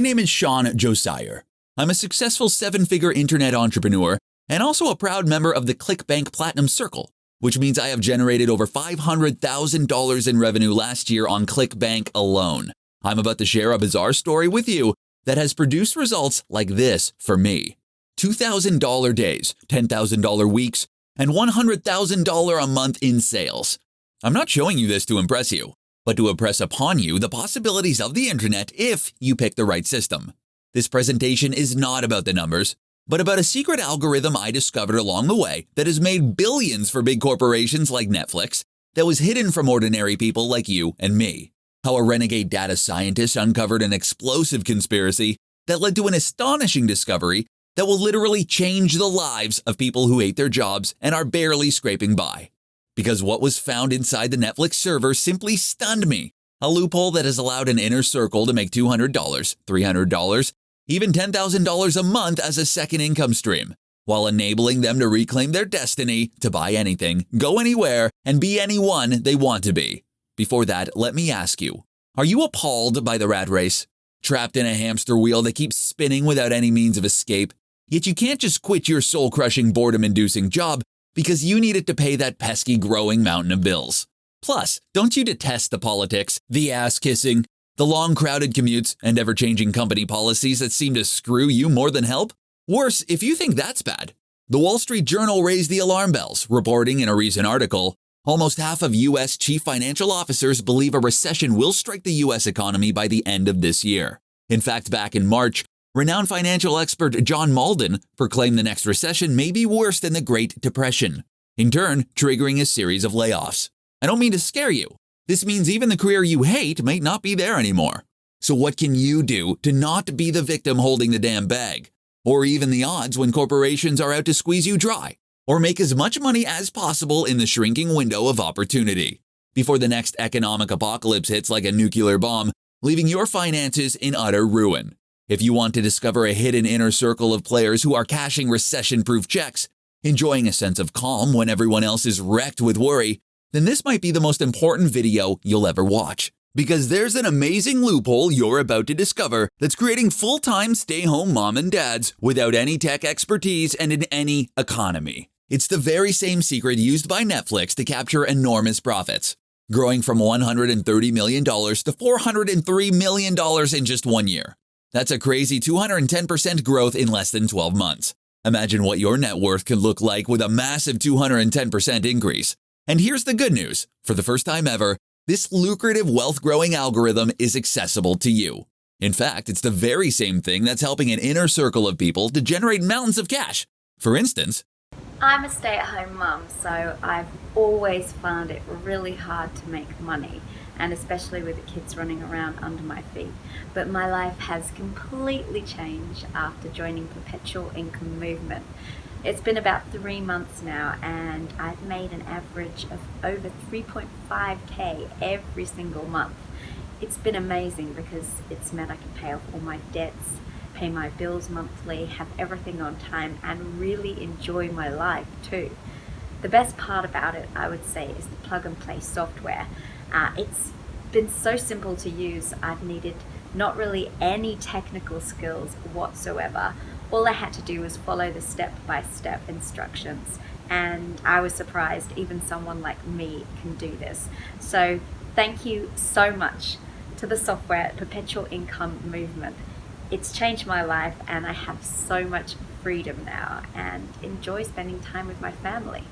name is Sean Josiah. I'm a successful 7-figure internet entrepreneur and also a proud member of the ClickBank Platinum Circle, which means I have generated over $500,000 in revenue last year on ClickBank alone. I'm about to share a bizarre story with you that has produced results like this for me. $2,000 days, $10,000 weeks, and $100,000 a month in sales. I'm not showing you this to impress you, but to impress upon you the possibilities of the internet if you pick the right system. This presentation is not about the numbers, but about a secret algorithm I discovered along the way that has made billions for big corporations like Netflix that was hidden from ordinary people like you and me. How a renegade data scientist uncovered an explosive conspiracy that led to an astonishing discovery that will literally change the lives of people who hate their jobs and are barely scraping by. Because what was found inside the Netflix server simply stunned me. A loophole that has allowed an inner circle to make $200, $300, even $10,000 a month as a second income stream, while enabling them to reclaim their destiny to buy anything, go anywhere, and be anyone they want to be. Before that, let me ask you, are you appalled by the rat race? Trapped in a hamster wheel that keeps spinning without any means of escape, yet you can't just quit your soul-crushing, boredom-inducing job because you needed to pay that pesky growing mountain of bills. Plus, don't you detest the politics, the ass-kissing, the long crowded commutes, and ever-changing company policies that seem to screw you more than help? Worse, if you think that's bad, the Wall Street Journal raised the alarm bells, reporting in a recent article, almost half of U.S. chief financial officers believe a recession will strike the U.S. economy by the end of this year. In fact, back in March, renowned financial expert John Malden proclaimed the next recession may be worse than the Great Depression, in turn triggering a series of layoffs. I don't mean to scare you. This means even the career you hate might not be there anymore. So what can you do to not be the victim holding the damn bag? Or even the odds when corporations are out to squeeze you dry? Or make as much money as possible in the shrinking window of opportunity before the next economic apocalypse hits like a nuclear bomb, leaving your finances in utter ruin? If you want to discover a hidden inner circle of players who are cashing recession-proof checks, enjoying a sense of calm when everyone else is wrecked with worry, then this might be the most important video you'll ever watch. Because there's an amazing loophole you're about to discover that's creating full-time stay-home mom and dads without any tech expertise and in any economy. It's the very same secret used by Netflix to capture enormous profits, growing from $130 million to $403 million in just 1 year. That's a crazy 210% growth in less than 12 months. Imagine what your net worth could look like with a massive 210% increase. And here's the good news. For the first time ever, this lucrative wealth-growing algorithm is accessible to you. In fact, it's the very same thing that's helping an inner circle of people to generate mountains of cash. For instance, I'm a stay-at-home mum, so I've always found it really hard to make money, and especially with the kids running around under my feet. But my life has completely changed after joining Perpetual Income Movement. It's been about 3 months now, and I've made an average of over 3.5K every single month. It's been amazing because it's meant I can pay off all my debts, pay my bills monthly, have everything on time, and really enjoy my life too. The best part about it, I would say, is the plug-and-play software. It's been so simple to use. I've needed not really any technical skills whatsoever. All I had to do was follow the step-by-step instructions, and I was surprised even someone like me can do this. So thank you so much to the software at Perpetual Income Movement. It's changed my life, and I have so much freedom now and enjoy spending time with my family.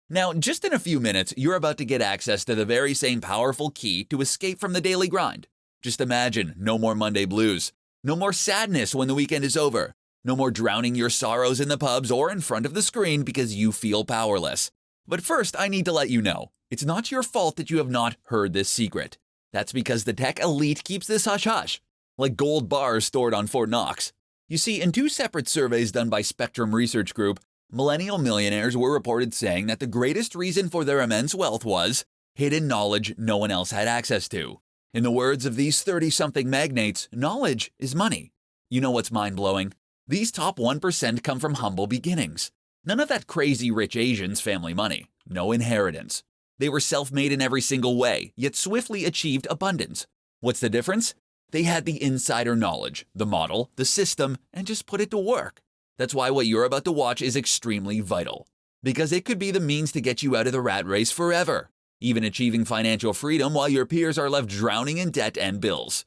now just in a few minutes, you're about to get access to the very same powerful key to escape from the daily grind. Just imagine, no more Monday blues, no more sadness when the weekend is over, no more drowning your sorrows in the pubs or in front of the screen because you feel powerless. But first, I need to let you know, it's not your fault that you have not heard this secret. That's because the tech elite keeps this hush-hush, like gold bars stored on Fort Knox. You see, in 2 separate surveys done by Spectrum Research Group, millennial millionaires were reported saying that the greatest reason for their immense wealth was hidden knowledge no one else had access to. In the words of these 30-something magnates, knowledge is money. You know what's mind-blowing? These top 1% come from humble beginnings. None of that crazy rich Asians family money. No inheritance. They were self-made in every single way, yet swiftly achieved abundance. What's the difference? They had the insider knowledge, the model, the system, and just put it to work. That's why what you're about to watch is extremely vital, because it could be the means to get you out of the rat race forever, even achieving financial freedom while your peers are left drowning in debt and bills.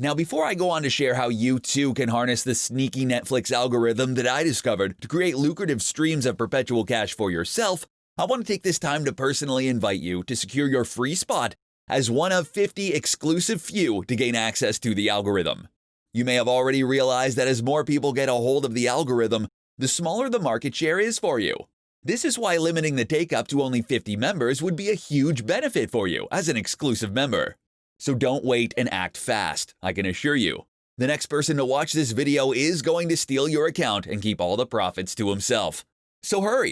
Now, before I go on to share how you too can harness the sneaky Netflix algorithm that I discovered to create lucrative streams of perpetual cash for yourself, I want to take this time to personally invite you to secure your free spot as one of 50 exclusive few to gain access to the algorithm. You may have already realized that as more people get a hold of the algorithm, the smaller the market share is for you. This is why limiting the take-up to only 50 members would be a huge benefit for you as an exclusive member. So don't wait and act fast, I can assure you. The next person to watch this video is going to steal your account and keep all the profits to himself. So hurry!